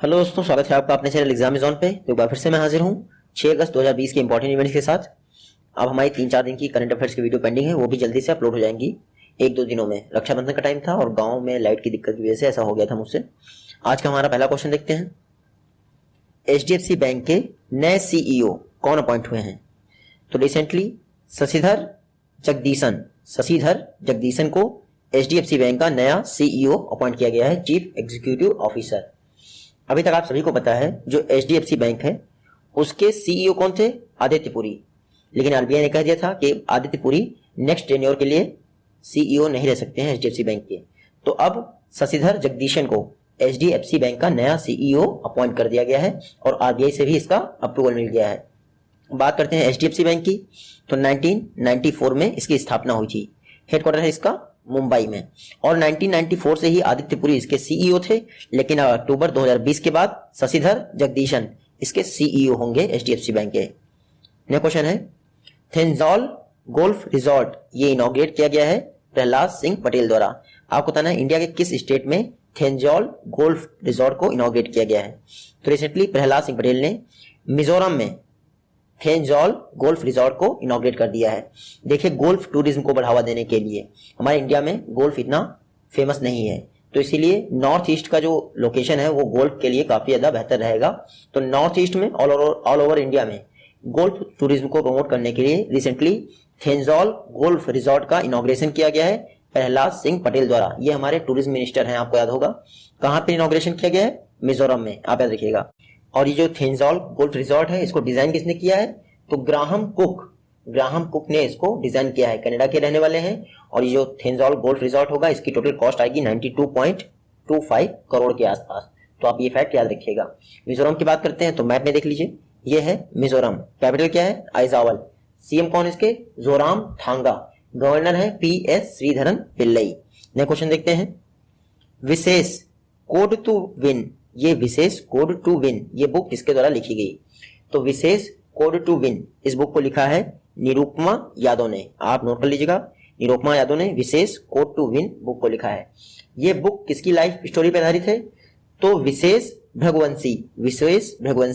Hello दोस्तों, स्वागत है आपका अपने चैनल एग्जाम जोन पे। तो एक बार फिर से मैं हाजिर हूँ 6 अगस्त 2020 के इंपॉर्टेंट इवेंट्स के साथ। अब हमारी 3-4 दिन की करंट अफेयर्स की वीडियो पेंडिंग है, वो भी जल्दी से अपलोड हो जाएंगी 1-2 दिनों में। रक्षाबंधन का टाइम था और गाँव में लाइट की दिक्कत की वजह से ऐसा हो गया था मुझसे। आज का हमारा पहला क्वेश्चन देखते हैं। HDFC बैंक के नए CEO कौन अपॉइंट हुए हैं? तो रिसेंटली शशिधर जगदीशन को HDFC बैंक का नया CEO अपॉइंट किया गया है, चीफ एग्जीक्यूटिव ऑफिसर। अभी तक आप सभी को पता है जो HDFC बैंक है उसके CEO कौन थे? आदित्य पुरी। लेकिन RBI ने कह दिया था कि आदित्य पुरी नेक्स्ट टेन्योर के लिए CEO नहीं रह सकते हैं HDFC बैंक के। तो अब शशिधर जगदीशन को HDFC बैंक का नया CEO अपॉइंट कर दिया गया है और RBI से भी इसका अप्रूवल मिल गया है। बात करते हैं HDFC बैंक की, तो 1994 में इसकी स्थापना हुई थी। हेडक्वार्टर है इसका मुंबई में और 1994 से ही आदित्य पुरी इसके CEO थे। लेकिन अक्टूबर 2020 के बाद शशिधर जगदीशन इसके CEO होंगे HDFC बैंक के। नेक्स्ट क्वेश्चन है, थेंजौल गोल्फ रिजॉर्ट ये इनॉग्रेट किया गया है प्रहलाद सिंह पटेल द्वारा। आपको बताना है इंडिया के किस स्टेट में थेंजौल गोल्फ रिजॉर्ट को इनॉग्रेट किया गया है। तो रिसेंटली प्रहलाद सिंह पटेल ने मिजोरम में थेंजौल गोल्फ रिजॉर्ट को इनॉग्रेट कर दिया है। देखिए, गोल्फ टूरिज्म को बढ़ावा देने के लिए हमारे इंडिया में गोल्फ इतना फेमस नहीं है, तो इसीलिए नॉर्थ ईस्ट का जो लोकेशन है वो गोल्फ के लिए काफी ज्यादा बेहतर रहेगा। तो नॉर्थ ईस्ट में ऑल ओवर इंडिया में गोल्फ टूरिज्म को प्रमोट करने के लिए रिसेंटली थेंजौल गोल्फ रिजॉर्ट का इनॉग्रेशन किया गया है प्रहलाद सिंह पटेल द्वारा। ये हमारे टूरिज्म मिनिस्टर हैं, आपको याद होगा। कहाँ पे इनॉग्रेशन किया गया है? मिजोरम में, आप याद रखिएगा। और ये जो थेंजौल गोल्फ रिजॉर्ट है इसको डिजाइन किसने किया है? तो ग्राहम कुक ने इसको डिजाइन किया है, कनाडा के रहने वाले हैं। और ये जो थेंजौल गोल्फ रिजॉर्ट होगा इसकी टोटल कॉस्ट आएगी 92.25 करोड़ के आसपास। तो आप ये फैक्ट याद रखिएगा। मिजोरम की बात करते हैं तो मैप में देख लीजिए, ये है मिजोरम। कैपिटल क्या है? आइजावल। CM कौन इसके? जोरामथांगा। गवर्नर है PS Sreedharan Pillai. Next question देखते हैं, विशेष कोड टू विन ये बुक किसके द्वारा लिखी गई? तो विशेष कोड टू विन इस बुक को लिखा है निरुपमा यादव ने। आप नोट कर लीजिएगा, निरुपमा यादव ने विशेष कोड टू विन बुक को लिखा है। ये बुक किसकी लाइफ स्टोरी पर आधारित है? तो विशेष भृगवंशी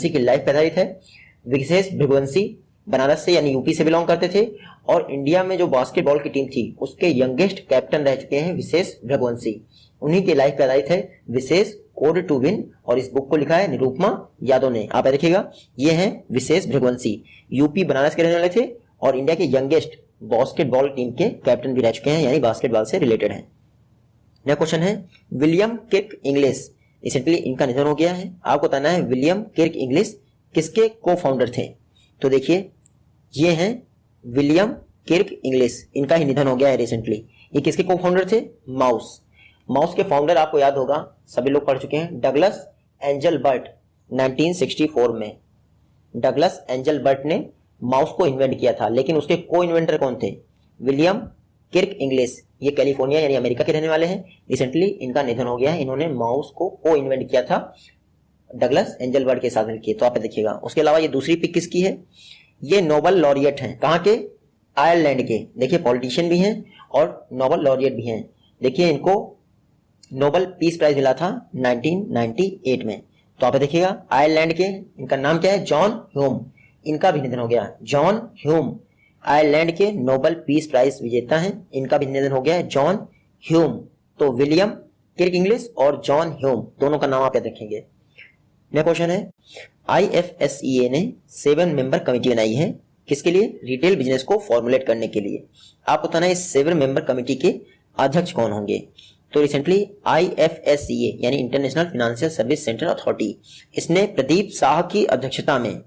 की लाइफ पर आधारित है। विशेष भृगवंशी बनारस से यानी यूपी से बिलोंग करते थे और इंडिया में जो बास्केटबॉल की टीम थी उसके यंगेस्ट कैप्टन रह चुके हैं विशेष भृगवंशी। उन्हीं की लाइफ पर आधारित है विशेष कोड टू विन और इस बुक को लिखा है निरुपमा यादव ने। आप देखिएगा, ये हैं विशेष भृगवंशी, यूपी बनारस के रहने वाले थे और इंडिया के यंगेस्ट बास्केटबॉल टीम के कैप्टन भी रह चुके हैं, यानी बास्केटबॉल से रिलेटेड है। नेक्स्ट क्वेश्चन है, विलियम किर्क इंग्लिश। रिसेंटली इनका निधन हो गया है। आपको बताना है विलियम किर्क इंग्लिश किसके को फाउंडर थे। तो देखिए, ये हैं विलियम किर्क इंग्लिश, इनका ही निधन हो गया है रिसेंटली। ये किसके को फाउंडर थे? माउस के फाउंडर आपको याद होगा, सभी लोग पढ़ चुके हैं, डगलस एंजल बर्ट। 1964 में डगलस एंजल बर्ट ने माउस को इन्वेंट किया था, लेकिन उसके को इन्वेंटर कौन थे? William Kirk English. ये कैलिफोर्निया यानी अमेरिका के रहने वाले हैं। रिसेंटली इनका निधन हो गया है। इन्होंने माउस को इन्वेंट किया था डगलस एंजल बर्ट के साथ मिलकर। तो आप देखिएगा। उसके अलावा ये दूसरी पिक किसकी है? ये नोबल लॉरिएट हैं। कहाँ के? आयरलैंड के। देखिए, पॉलिटिशियन भी हैं और नोबल लॉरिएट भी हैं। देखिए, इनको नोबल पीस प्राइज मिला था 1998 में। तो आप देखिएगा, आयरलैंड के, इनका नाम क्या है? John Hume. इनका भी निधन हो गया। जॉन ह्यूम आयरलैंड के नोबल पीस प्राइज विजेता हैं, इनका भी निधन हो गया है, जॉन ह्यूम। तो विलियम किर्क इंग्लिश और जॉन ह्यूम दोनों का नाम आप याद रखेंगे। नेक्स्ट क्वेश्चन है, IFSCA ने 7 मेंबर कमेटी बनाई है किसके लिए? रिटेल बिजनेस को फॉर्मुलेट करने के लिए। आपको बताना है इस 7 मेंबर कमेटी के अध्यक्ष कौन होंगे। तो रिसेंटली IFSCA यानी international financial service centre authority, इसने प्रदीप शाह की अध्यक्षता में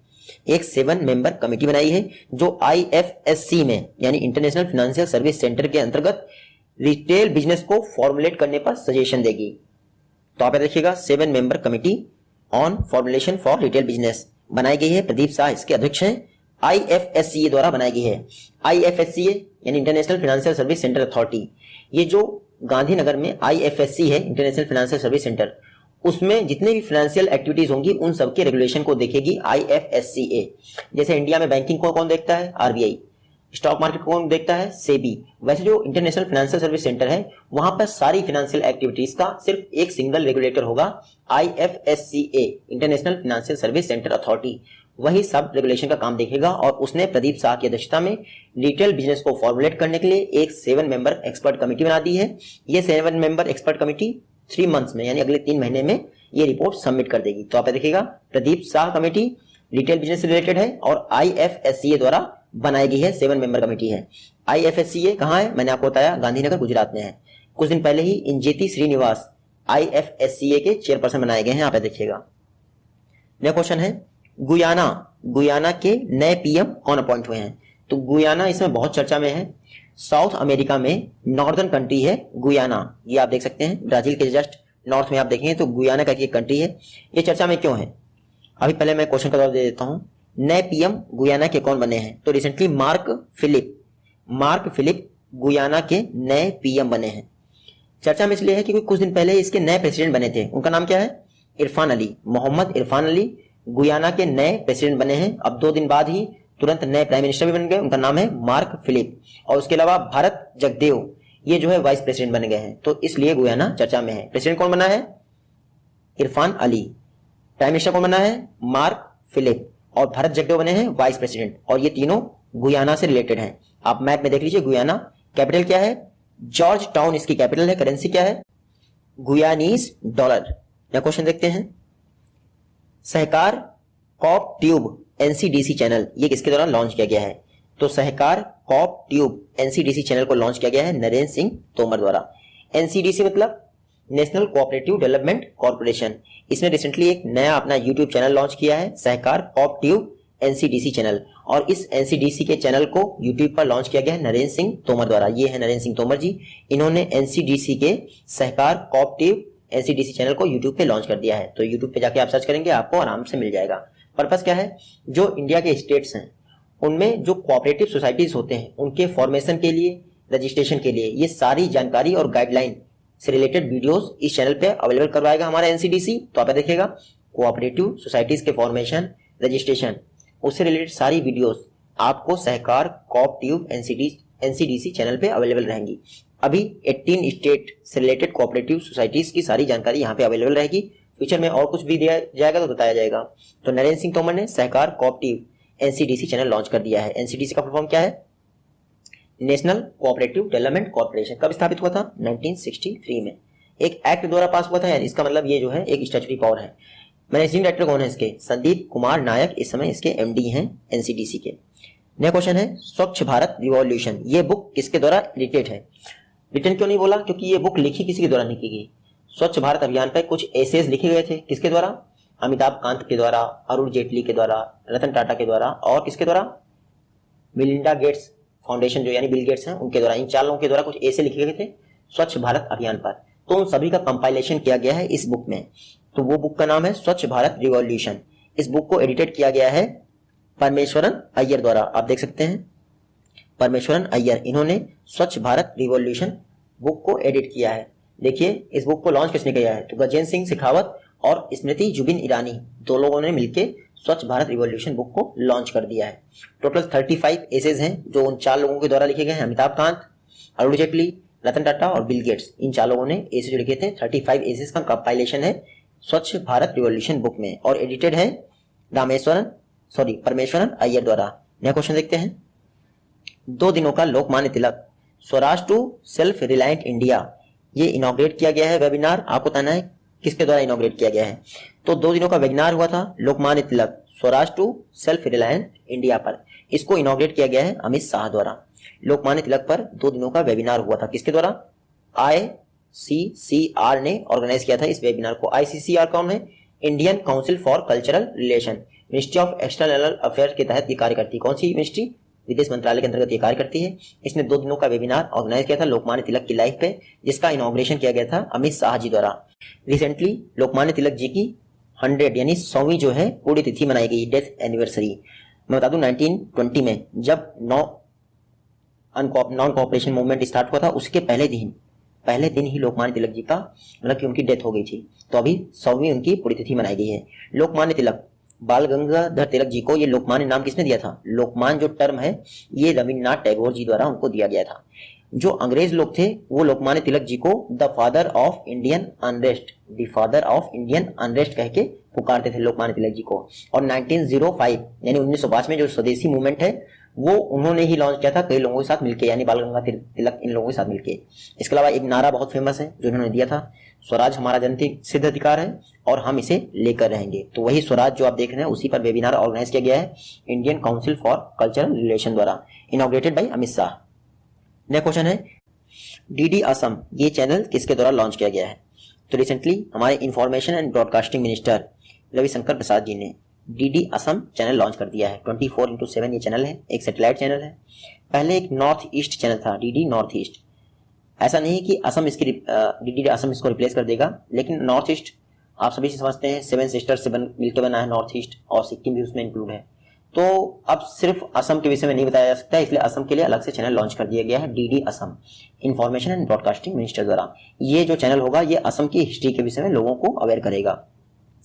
एक 7 मेंबर कमेटी बनाई है जो IFSC में यानी इंटरनेशनल फाइनेंशियल सर्विस सेंटर के अंतर्गत रिटेल बिजनेस को फॉर्मुलेट करने पर सजेशन देगी। तो आप देखिएगा, 7 member committee on formulation for retail business बनाई गई है। प्रदीप शाह इसके अध्यक्ष हैं, IFSCA द्वारा बनाई गई है। IFSCA यानी international financial service centre authority, ये जो गांधीनगर में IFSC है इंटरनेशनल फाइनेंशियल सर्विस सेंटर, उसमें जितने भी फाइनेंशियल एक्टिविटीज होंगी उन सबके रेगुलेशन को देखेगी IFSCA। जैसे इंडिया में बैंकिंग को कौन देखता है? RBI। स्टॉक मार्केट कौन देखता है? सेबी। वैसे जो इंटरनेशनल फाइनेंशियल सर्विस सेंटर है वहां पर सारी फाइनेंशियल एक्टिविटीज का सिर्फ एक सिंगल रेगुलेटर होगा, IFSCA, international financial service centre authority. वही सब रेगुलेशन का काम देखेगा और उसने प्रदीप शाह की अध्यक्षता में रिटेल बिजनेस को फॉर्मुलेट करने के लिए एक 7 मेंबर एक्सपर्ट कमेटी बना दी है। ये 7 मेंबर एक्सपर्ट कमेटी 3 मंथ्स में यानी अगले 3 महीने में ये रिपोर्ट सबमिट कर देगी। तो आप देखिएगा Pradeep Shah committee retail business से रिलेटेड है और IFSCA द्वारा बनाई गई है, 7 मेंबर कमेटी है। IFSCA कहाँ है? मैंने आपको बताया गांधीनगर गुजरात में है। कुछ दिन पहले ही इंजेती श्रीनिवास IFSCA के चेयरपर्सन बनाए गए हैं, आप देखिएगा। नेक्स्ट क्वेश्चन है गुयाना के नए PM कौन अपॉइंट हुए हैं? तो गुयाना इसमें बहुत चर्चा में है। साउथ अमेरिका में नॉर्दर्न कंट्री है गुयाना, ये आप देख सकते हैं ब्राजील के जस्ट नॉर्थ में आप देखेंगे तो गुयाना का एक कंट्री है। ये चर्चा में क्यों है? अभी पहले मैं क्वेश्चन का जवाब दे देता हूं। नए PM गुयाना के कौन बने हैं? तो रिसेंटली मार्क फिलिप गुयाना के नए PM बने हैं। चर्चा में इसलिए है क्योंकि कुछ दिन पहले इसके नए प्रेसिडेंट बने थे। उनका नाम क्या है? इरफान अली, मोहम्मद इरफान अली गुयाना के नए प्रेसिडेंट बने हैं। अब 2 दिन बाद ही तुरंत नए प्राइम मिनिस्टर भी बन गए, उनका नाम है मार्क फिलिप। और उसके अलावा भारत जगदेव ये जो है वाइस प्रेसिडेंट बन गए हैं, तो इसलिए गुयाना चर्चा में है। प्रेसिडेंट कौन बना है? इरफान अली। प्राइम मिनिस्टर कौन बना है? Mark Philip. और भारत जगदेव बने हैं वाइस प्रेसिडेंट, और ये तीनों गुयाना से रिलेटेड हैं। आप मैप में देख लीजिए गुयाना। कैपिटल क्या है? जॉर्ज टाउन इसकी कैपिटल है। करेंसी क्या है? गुयानीज डॉलर। या क्वेश्चन देखते हैं। सहकार कॉप ट्यूब NCDC चैनल ये किसके द्वारा लॉन्च किया गया है? तो सहकार कॉप ट्यूब NCDC चैनल को लॉन्च किया गया है नरेंद्र सिंह तोमर द्वारा। NCDC मतलब नेशनल कोऑपरेटिव डेवलपमेंट कॉर्पोरेशन। इसने रिसेंटली एक नया अपना YouTube चैनल लॉन्च किया है, सहकार कॉप ट्यूब NCDC चैनल। और इस NCDC के चैनल को YouTube पर लॉन्च किया गया है नरेंद्र सिंह तोमर द्वारा। ये है नरेंद्र सिंह तोमर जी, इन्होंने NCDC के सहकार कॉप ट्यूब NCDC चैनल को YouTube पे लॉन्च कर दिया है। तो YouTube पे जाके आप सर्च करेंगे आपको आराम से मिल जाएगा। पर्पस क्या है? जो इंडिया के स्टेट्स हैं उनमें जो कोऑपरेटिव सोसाइटीज होते हैं उनके फॉर्मेशन के लिए, रजिस्ट्रेशन के लिए ये सारी जानकारी और गाइडलाइन से रिलेटेड वीडियोस इस चैनल पे अवेलेबल करवाएगा हमारा NCDC। तो आप देखिएगा कोऑपरेटिव सोसाइटीज के फॉर्मेशन, रजिस्ट्रेशन, उससे रिलेटेड सारी वीडियोस आपको सहकार कॉप ट्यूब NCDC चैनल पे अवेलेबल रहेंगी। अभी 18 स्टेट से रिलेटेड कोऑपरेटिव सोसाइटीज की सारी जानकारी यहाँ पे अवेलेबल रहेगी। फ्यूचर में और कुछ भी दिया जाएगा तो बताया जाएगा। तो नरेंद्र सिंह तोमर ने Sahakar coop tube NCDC channel launch कर दिया है। NCDC का फुल फॉर्म क्या है? National cooperative development corporation. कब स्थापित हुआ था? 1963 में। एक एक्ट द्वारा पास हुआ था, यानी इसका मतलब ये जो है एक स्टैट्यूटरी पावर है। मैनेजिंग डायरेक्टर कौन है इसके? संदीप कुमार नायक इस समय इसके MD हैं NCDC के। नया क्वेश्चन है स्वच्छ भारत रिवॉल्यूशन, ये बुक किसके द्वारा एडिटेड है? रिटन क्यों नहीं बोला? क्योंकि ये बुक लिखी किसी के द्वारा नहीं की गई। स्वच्छ भारत अभियान पर कुछ एसेज लिखे गए थे, किसके द्वारा? अमिताभ कांत के द्वारा, अरुण जेटली के द्वारा, रतन टाटा के द्वारा और किसके द्वारा? मिलिंडा गेट्स फाउंडेशन जो यानी बिल गेट्स हैं उनके द्वारा। इन 4 लोगों के द्वारा कुछ ऐसे लिखे गए थे स्वच्छ भारत अभियान पर। तो उन सभी का कंपाइलेशन किया गया है इस बुक में। तो वो बुक का नाम है स्वच्छ भारत रिवॉल्यूशन। इस बुक को एडिटेड किया गया है परमेश्वरन अय्यर द्वारा। आप देख सकते हैं परमेश्वरन अय्यर, इन्होंने स्वच्छ भारत रिवॉल्यूशन बुक को एडिट किया है। देखिए इस बुक को लॉन्च किसने किया है? तो गजेंद्र सिंह शेखावत और स्मृति जुबिन ईरानी 2 लोगों ने मिलकर स्वच्छ भारत रिवॉल्यूशन बुक को लॉन्च कर दिया है। टोटल 35 एसेज हैं जो उन 4 लोगों के द्वारा लिखे गए हैं। अमिताभ कांत, अरुण जेटली, रतन टाटा और बिल गेट्स, इन 4 लोगों ने एसेज लिखे थे। 35 एसेज का कंपाइलेशन है स्वच्छ भारत रिवॉल्यूशन बुक में और एडिटेड है परमेश्वरन अय्यर द्वारा। नया क्वेश्चन देखते हैं। 2 दिनों का Lokmanya Tilak Swaraj to self reliant India ये इनॉग्रेट किया गया है वेबिनार। आपको बताना है किसके द्वारा इनॉग्रेट किया गया है। तो 2 दिनों का वेबिनार हुआ था Lokmanya Tilak Swaraj to self reliant India पर। इसको इनॉग्रेट किया गया है अमित शाह द्वारा। लोकमान्य तिलक पर 2 दिनों का वेबिनार हुआ था, किसके द्वारा? ICCR ने ऑर्गेनाइज किया था इस वेबिनार को। ICCR कौन है? Indian council for cultural relation, ministry of external affairs के तहत ये कार्य करती है। कौन सी मिनिस्ट्री? विदेश मंत्रालय के अंतर्गत ये कार्य करती है। इसने 2 दिनों का वेबिनार ऑर्गेनाइज किया था लोकमान्य तिलक की लाइफ पे, जिसका इनॉग्रेशन किया गया था अमित शाह जी द्वारा। रिसेंटली लोकमान्य तिलक जी की 100 यानी 100वीं जो है पूरी तिथि मनाई गई, डेथ एनिवर्सरी। मैं बता दूं 1920 में जब नॉन कोऑपरेशन मूवमेंट स्टार्ट हुआ था उसके पहले दिन ही लोकमान्य तिलक जी का मतलब कि उनकी डेथ हो गई थी। तो अभी 100वीं उनकी पुण्यतिथि मनाई गई है। लोकमान्य तिलक बाल गंगाधर तिलक जी को ये लोकमान्य नाम किसने दिया था? लोकमान्य जो टर्म है ये रविन्द्रनाथ टैगोर जी द्वारा उनको दिया गया था। जो अंग्रेज लोग थे वो लोकमान्य तिलक जी को the father of Indian unrest, the father of Indian unrest कह के पुकारते थे लोकमान्य तिलक जी को। और 1905 यानी 1905 में जो स्वदेशी मूवमेंट है वो उन्होंने ही लॉन्च किया था कई लोगों के साथ मिलके, यानी बाल गंगाधर तिलक इन लोगों के साथ मिलके। इसके अलावा एक नारा बहुत फेमस है जो इन्होंने दिया था, स्वराज हमारा जनहित सिद्ध अधिकार है और हम इसे लेकर रहेंगे। तो वही स्वराज जो आप देख रहे हैं उसी पर वेबिनार ऑर्गेनाइज किया गया है Indian council for cultural relation द्वारा, inaugurated by Amit Shah. Next question है डीडी असम ये चैनल किसके द्वारा लॉन्च किया गया है? तो रिसेंटली हमारे information and broadcasting minister Ravishankar Prasad ji ने डीडी असम चैनल लॉन्च कर दिया है। 24/7 ये चैनल है, एक सैटेलाइट चैनल है। पहले एक नॉर्थ ईस्ट चैनल था, डीडी नॉर्थ ईस्ट। ऐसा नहीं कि असम इसकी डीडी असम इसको रिप्लेस कर देगा, लेकिन नॉर्थ ईस्ट आप सभी से समझते हैं 7 सिस्टर से मिलकर बना है नॉर्थ ईस्ट, और सिक्किम भी उसमें इंक्लूड है। तो अब सिर्फ असम के विषय में नहीं बताया जा सकता, इसलिए असम के लिए अलग से चैनल लॉन्च कर दिया गया है DD Assam, information and broadcasting minister द्वारा। ये जो चैनल होगा ये असम की हिस्ट्री के विषय में लोगों को अवेयर करेगा।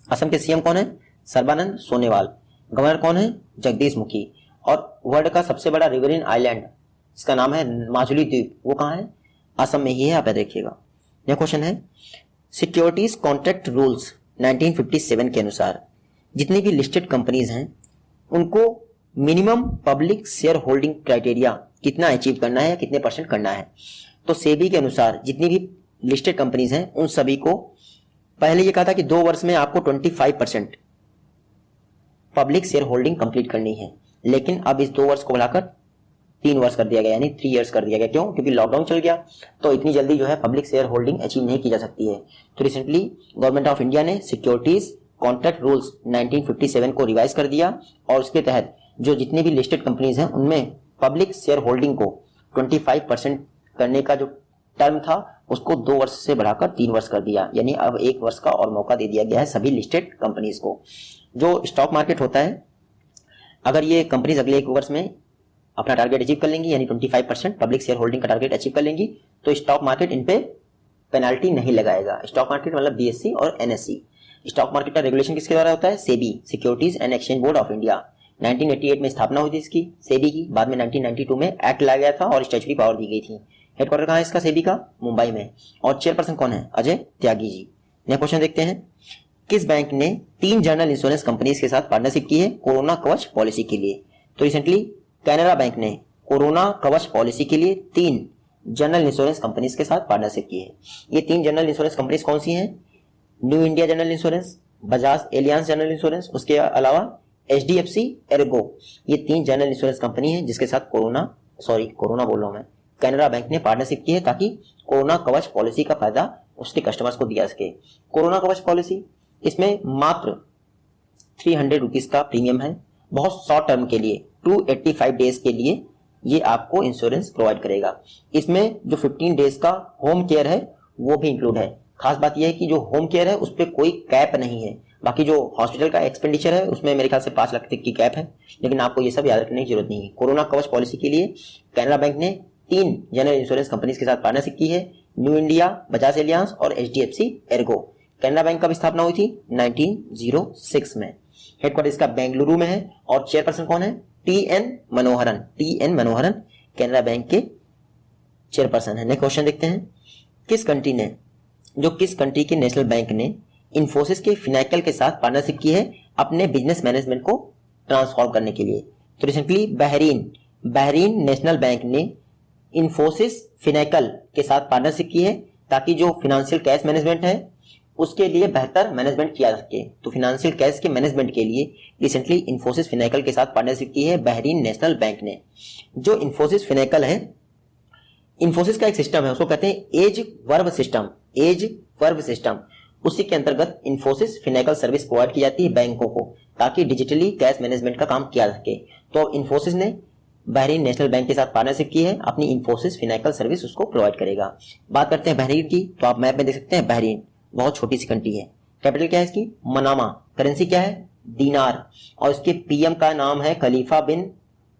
असम के सीएम कौन है? सर्बानंद सोनोवाल। गवर्नर कौन है? जगदीश मुखी। और वर्ल्ड का सबसे बड़ा रिवरिन आइलैंड, इसका नाम है माजुली द्वीप, वो कहाँ है? असम में ही है, आप देखिएगा। यह क्वेश्चन है सिक्योरिटीज कॉन्ट्रैक्ट रूल्स 1957 के अनुसार जितनी भी लिस्टेड कंपनीज हैं उनको minimum public share holding criteria कितना अचीव करना है या कितने % करना है? तो सेबी के अनुसार जितनी भी लिस्टेड कंपनीज हैं उन सभी को पहले ये कहा था कि 2 वर्ष में आपको 25% पब्लिक शेयर होल्डिंग कंप्लीट करनी है, लेकिन अब इस 2 वर्ष को बढ़ाकर 3 वर्ष कर दिया गया, यानी 3 इयर्स कर दिया गया। क्यों? क्योंकि लॉकडाउन चल गया तो इतनी जल्दी जो है पब्लिक शेयर होल्डिंग अचीव नहीं की जा सकती है। तो रिसेंटली गवर्नमेंट ऑफ इंडिया ने सिक्योरिटीज कॉन्ट्रैक्ट रूल्स 1957 को रिवाइज कर दिया और उसके तहत जो जितनी भी लिस्टेड कंपनीज हैं उनमें पब्लिक शेयर होल्डिंग को 25% करने का जो टर्म था उसको 2 वर्ष से बढ़ाकर 3 वर्ष कर दिया, यानी अब 1 वर्ष का और मौका दे दिया गया है सभी लिस्टेड कंपनीज को। जो स्टॉक मार्केट होता है, अगर ये कंपनीज अगले 1 वर्ष में अपना टारगेट अचीव कर लेंगी, यानी 25% पब्लिक शेयर होल्डिंग का टारगेट अचीव कर लेंगी, तो स्टॉक मार्केट इन पे पेनाल्टी नहीं लगाएगा। स्टॉक मार्केट मतलब बीएससी और एनएससी। स्टॉक मार्केट का रेगुलेशन किसके द्वारा होता है? SEBI, securities and exchange board of India. 1988 में स्थापना हुई थी इसकी सेबी की, बाद में 1992 में एक्ट लाया गया था और स्टैट्यूटरी पावर दी गई थी। हेडक्वार्टर कहाँ है इसका सेबी का? मुंबई में। और चेयरपर्सन कौन है? अजय त्यागी जी। नेक्स्ट क्वेश्चन देखते हैं किस बैंक ने 3 जनरल इंश्योरेंस कंपनीज के साथ पार्टनरशिप की है कोरोना कवच पॉलिसी के लिए? तो रिसेंटली कैनरा बैंक ने कोरोना कवच पॉलिसी के लिए 3 जनरल इंश्योरेंस कंपनीज के साथ पार्टनरशिप की है। ये 3 जनरल इंश्योरेंस कंपनीज कौन सी हैं? New India general insurance, Bajaj Alliance general insurance, उसके अलावा HDFC एर्गो। ये 3 जनरल इंश्योरेंस कंपनी है जिसके साथ कोरोना बोल रहा हूं मैं, कैनरा बैंक ने पार्टनरशिप की है ताकि कोरोना कवच पॉलिसी का फायदा उसके कस्टमर्स को दिया सके। कोरोना कवच पॉलिसी, इसमें मात्र 300 रुपीज का प्रीमियम है, बहुत शॉर्ट टर्म के लिए 285 डेज के लिए ये आपको इंश्योरेंस प्रोवाइड करेगा। इसमें जो 15 डेज का होम केयर है वो भी इंक्लूड है। खास बात यह है कि जो होम केयर है उस पर कोई कैप नहीं है, बाकी जो हॉस्पिटल का एक्सपेंडिचर है उसमें मेरे ख्याल से 5 लाख तक की कैप है, लेकिन आपको ये सब याद रखने की जरूरत नहीं है। कोरोना कवच पॉलिसी के लिए कैनरा बैंक ने 3 जनरल इंश्योरेंस कंपनीज के साथ पार्टनरशिप की है, न्यू इंडिया, बजाज एलियांस और HDFC एर्गो। कैनरा बैंक का स्थापना हुई थी 1906 में। हेडक्वार्टर इसका बेंगलुरु में है और चेयरपर्सन कौन है? TN मनोहरन कैनरा बैंक के चेयरपर्सन है। नेक्स्ट क्वेश्चन देखते हैं किस कंट्री के नेशनल बैंक ने इन्फोसिस के फिनाइकल के साथ पार्टनरशिप की है अपने बिजनेस मैनेजमेंट को ट्रांसफॉर्म करने के लिए? तो रिसेंटली बहरीन नेशनल बैंक ने इन्फोसिस फिनाइकल के साथ पार्टनरशिप की है ताकि जो फिनेंशियल कैश मैनेजमेंट है उसके लिए बेहतर मैनेजमेंट किया जा सके। तो फिनेंशियल कैश के मैनेजमेंट के लिए रिसेंटली इन्फोसिस फिनाइकल के साथ पार्टनरशिप की है बहरीन नेशनल बैंक ने। जो इन्फोसिस फिनाइकल है, इन्फोसिस का एक सिस्टम है उसको कहते हैं एज वर्ब सिस्टम। उसी के अंतर्गत इन्फोसिस फिनाइकल सर्विस प्रोवाइड की जाती है बैंकों को ताकि डिजिटली कैश मैनेजमेंट का काम किया जा सके। तो इन्फोसिस ने बहरीन नेशनल बैंक के साथ पार्टनरशिप की है, अपनी इन्फोसिस फिनाइकल सर्विस उसको प्रोवाइड करेगा। बात करते हैं बहरीन की, तो आप मैप में देख सकते हैं बहरीन बहुत छोटी सी कंट्री है। कैपिटल क्या है इसकी? मनामा। करेंसी क्या है? दीनार। और इसके पीएम का नाम है खलीफा बिन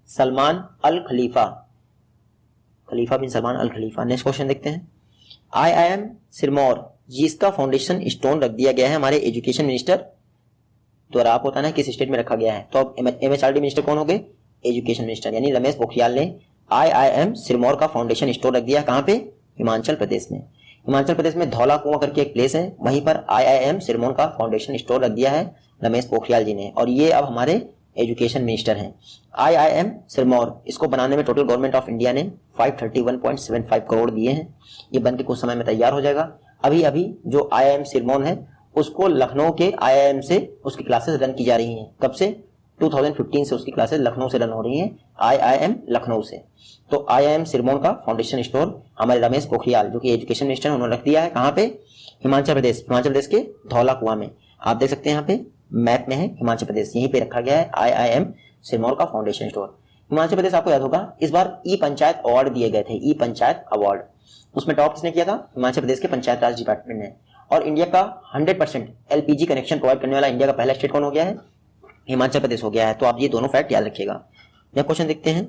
सलमान अल खलीफा। नेक्स्ट क्वेश्चन देखते हैं IIM सिरमौर जिसका फाउंडेशन स्टोन रख दिया गया है हमारे एजुकेशन मिनिस्टर द्वारा आप होता है ना किस स्टेट में रखा गया है। तो अब MHRD मिनिस्टर कौन हो गए? एजुकेशन मिनिस्टर, यानी रमेश पोखरियाल ने IIM सिरमौर का फाउंडेशन स्टोर रख दिया कहाँ पे? हिमाचल प्रदेश में। हिमाचल प्रदेश में धौला कुआं करके एक प्लेस है, वहीं पर IIM सिरमौर का फाउंडेशन स्टोर रख दिया है रमेश पोखरियाल जी ने, और ये अब हमारे एजुकेशन मिनिस्टर हैं। IIM सिरमौर, इसको बनाने में टोटल गवर्नमेंट ऑफ इंडिया ने 531.75 करोड़ दिए हैं। ये बन के कुछ समय में तैयार हो जाएगा। अभी अभी जो IIM सिरमौर है उसको लखनऊ के IIM से उसकी क्लासेस रन की जा रही हैं। कब से? 2015 से उसकी क्लासेस लखनऊ से रन हो रही हैं, IIM लखनऊ से। तो IIM सिरमौर का फाउंडेशन स्टोर हमारे रमेश पोखरियाल जो कि एजुकेशन मिनिस्टर हैं उन्होंने रख दिया है कहाँ पे? हिमाचल प्रदेश। हिमाचल प्रदेश के धौला कुआं में, आप देख सकते हैं यहाँ पे मैप में है हिमाचल प्रदेश, यहीं पे रखा गया है IIM सिरमौर का फाउंडेशन स्टोर। हिमाचल प्रदेश आपको याद होगा इस बार ई पंचायत अवार्ड दिए गए थे, ई पंचायत अवार्ड। उसमें टॉप किसने किया था? हिमाचल प्रदेश के पंचायत राज डिपार्टमेंट ने। और इंडिया का 100% LPG कनेक्शन प्रोवाइड करने वाला इंडिया का पहला स्टेट कौन हो गया है? हिमाचल प्रदेश हो गया है। तो आप ये दोनों फैक्ट याद रखिएगा। नेक्स्ट क्वेश्चन देखते हैं।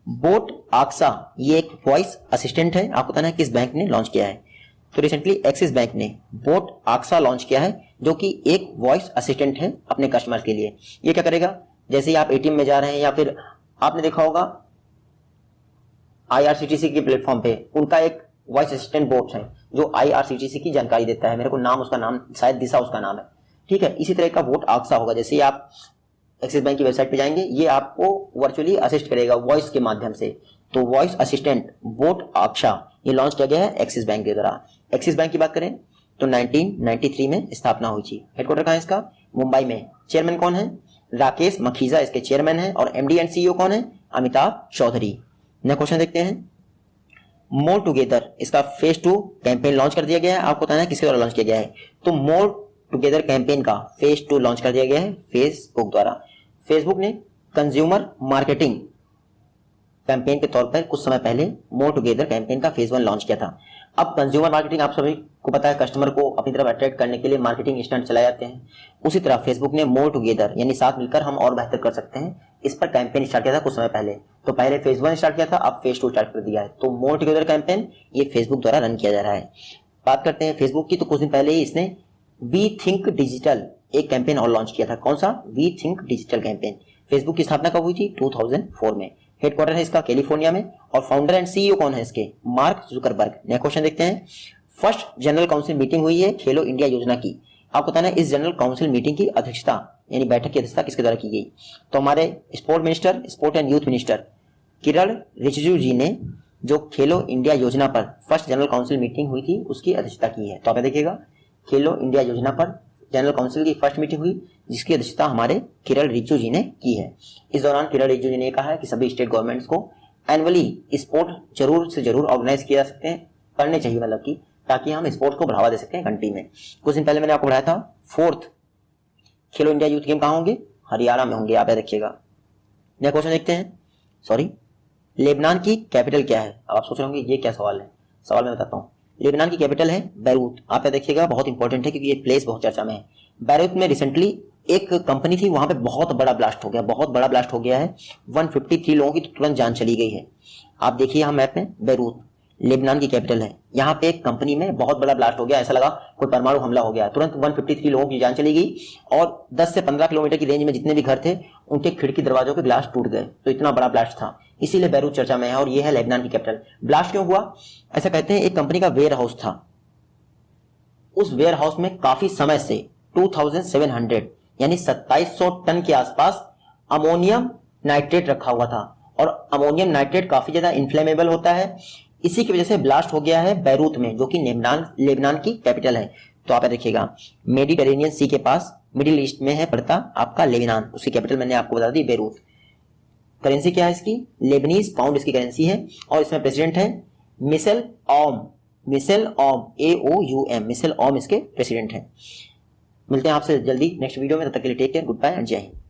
बोट आक्सा, ये एक वॉइस असिस्टेंट है, आपको बताना है किस बैंक ने लॉन्च किया है? तो रिसेंटली एक्सिस बैंक ने बोट आक्सा लॉन्च किया है, जो कि एक वॉइस असिस्टेंट है अपने कस्टमर्स के लिए। ये क्या करेगा? जैसे ही आप ATM में जा रहे हैं या फिर आपने देखा होगा IRCTC के प्लेटफॉर्म पे उनका एक वॉइस असिस्टेंट बोट है जो IRCTC की जानकारी देता है। मेरे को नाम उसका नाम शायद दिशा उसका नाम है, ठीक है। इसी तरह का बोट आक्सा होगा। जैसे ही आप एक्सिस बैंक की वेबसाइट पे जाएंगे ये आपको वर्चुअली असिस्ट करेगा वॉइस के माध्यम से। तो वॉइस असिस्टेंट बोट आक्सा ये लॉन्च किया गया है एक्सिस बैंक के द्वारा। एक्सिस बैंक की बात करें तो 1993 में स्थापना हुई थी। हेडक्वार्टर कहाँ है इसका? मुंबई में। चेयरमैन कौन है? राकेश मखीजा इसके चेयरमैन है, और MD एंड CEO कौन है? अमिताभ चौधरी। नेक्स्ट क्वेश्चन देखते हैं। मोर टुगेदर, इसका फेज 2 कैंपेन लॉन्च कर दिया गया है। आपको बताना है किसके द्वारा लॉन्च किया गया है? तो मोर टुगेदर कैंपेन का फेज 2 लॉन्च कर दिया गया है फेसबुक द्वारा। फेसबुक ने कंज्यूमर मार्केटिंग कैंपेन के तौर पर कुछ समय पहले मोर टुगेदर कैंपेन का फेज 1 लॉन्च किया था। अब कंज्यूमर मार्केटिंग आप सभी को पता है, कस्टमर को अपनी तरफ अट्रैक्ट करने के लिए मार्केटिंग स्टंट चलाए जाते हैं। उसी तरह फेसबुक ने मोर टुगेदर यानी साथ मिलकर हम और बेहतर कर सकते हैं, इस पर कैंपेन स्टार्ट किया था कुछ समय पहले। तो पहले फेज 1 स्टार्ट किया था, अब फेज 2 स्टार्ट कर दिया है। तो मोर टुगेदर कैंपेन ये फेसबुक द्वारा रन किया जा रहा है। बात करते हैं फेसबुक की, तो कुछ दिन पहले ही इसने वी थिंक डिजिटल एक कैंपेन और लॉन्च किया था। कौन सा? We think digital campaign. Facebook की स्थापना कब हुई थी? 2004 में। हेडक्वार्टर है इसका कैलिफोर्निया में, और फाउंडर एंड CEO कौन है इसके? Mark Zuckerberg. नेक्स्ट क्वेश्चन देखते हैं। फर्स्ट जनरल काउंसिल मीटिंग हुई है खेलो इंडिया योजना की। आपको बताना है इस जनरल काउंसिल मीटिंग की अध्यक्षता यानी बैठक की अध्यक्षता किसके द्वारा की गई? तो हमारे sport minister, sport and youth minister Kiran Rijiju ji ने जो खेलो इंडिया योजना पर फर्स्ट जनरल काउंसिल मीटिंग हुई थी उसकी अध्यक्षता की है। तो आप देखिएगा खेलो इंडिया योजना पर जनरल काउंसिल की फर्स्ट मीटिंग हुई जिसकी अध्यक्षता हमारे किरण रिजिजू जी ने की है। इस दौरान किरण रिजिजू जी ने कहा है कि सभी स्टेट गवर्नमेंट्स को एनुअली स्पोर्ट जरूर से जरूर ऑर्गेनाइज किया जा सकते हैं, करने चाहिए मतलब कि, ताकि हम स्पोर्ट्स को बढ़ावा दे सकते हैं कंट्री में। कुछ दिन पहले मैंने आपको बताया था 4th खेलो इंडिया यूथ गेम कहाँ होंगे? हरियाणा में होंगे, आप याद रखिएगा। नेक्स्ट क्वेश्चन देखते हैं। लेबनान की कैपिटल क्या है? अब आप सोच रहे होंगे ये क्या सवाल है। सवाल मैं बताता हूँ। लेबनान की कैपिटल है बैरूत। आप याद रखिएगा, बहुत इंपॉर्टेंट है क्योंकि ये प्लेस बहुत चर्चा में है। बैरूत में रिसेंटली एक कंपनी थी, वहां पे बहुत बड़ा ब्लास्ट हो गया, बहुत बड़ा ब्लास्ट हो गया है। 153 लोगों की तो तुरंत जान चली गई है। आप देखिए यहाँ मैप में, बैरूत लेबनान की कैपिटल है। यहाँ पे एक कंपनी में बहुत बड़ा ब्लास्ट हो गया, ऐसा लगा कोई परमाणु हमला हो गया। तुरंत 153 लोगों की जान चली गई, और 10 से 15 किलोमीटर की रेंज में जितने भी घर थे उनके खिड़की दरवाजों के ग्लास टूट गए। तो इतना बड़ा ब्लास्ट था, इसीलिए बैरूत चर्चा में है, और ये है लेबनान की कैपिटल। ब्लास्ट क्यों हुआ? ऐसा कहते हैं एक कंपनी का वेयर हाउस था, उस वेयर हाउस में काफी समय से 2700 यानी 2700 टन के आसपास अमोनियम नाइट्रेट रखा हुआ था, और अमोनियम नाइट्रेट काफी ज्यादा इन्फ्लेमेबल होता है। इसी की वजह से ब्लास्ट हो गया है बैरूत में, जो कि लेबनान की कैपिटल है। तो आप देखिएगा मेडिटेरेनियन सी के पास मिडिल ईस्ट में है पड़ता आपका लेबनान, उसकी कैपिटल मैंने आपको बता दी बैरूत। करेंसी क्या है इसकी? लेबनीज पाउंड इसकी करेंसी है, और इसमें प्रेसिडेंट है Michel Om, AOUM, Michel Om इसके प्रेसिडेंट हैं। मिलते हैं आपसे जल्दी नेक्स्ट वीडियो में, तब तक के लिए take care, good bye and जय हिंद।